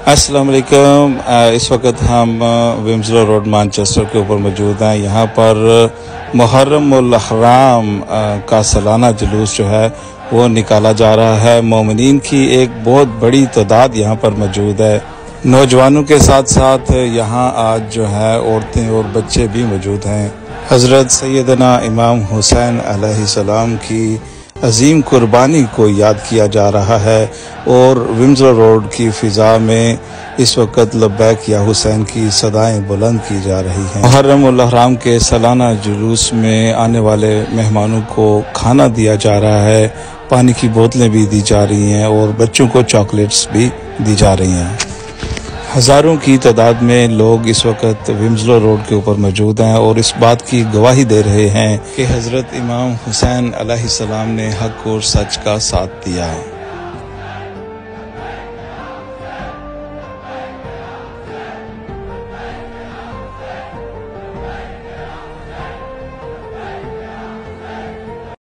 अस्सलाम वालेकुम। इस वक्त हम विम्सलो रोड मैनचेस्टर के ऊपर मौजूद हैं। यहाँ पर मुहर्रम उल अहराम का सालाना जुलूस जो है वो निकाला जा रहा है। मोमिनीन की एक बहुत बड़ी तादाद यहाँ पर मौजूद है। नौजवानों के साथ साथ यहाँ आज जो है औरतें और बच्चे भी मौजूद हैं। हज़रत सैयदना इमाम हुसैन अलैहिस्सलाम की अजीम कुर्बानी को याद किया जा रहा है और विम्सलो रोड की फ़िज़ा में इस वक्त लब्बैक या हुसैन की सदाएं बुलंद की जा रही हैं। मुहर्रम उल अहराम के सालाना जुलूस में आने वाले मेहमानों को खाना दिया जा रहा है, पानी की बोतलें भी दी जा रही हैं और बच्चों को चॉकलेट्स भी दी जा रही हैं। हज़ारों की तादाद में लोग इस वक्त विम्सलो रोड के ऊपर मौजूद हैं और इस बात की गवाही दे रहे हैं कि हज़रत इमाम हुसैन अलैहिस्सलाम ने हक़ और सच का साथ दिया है।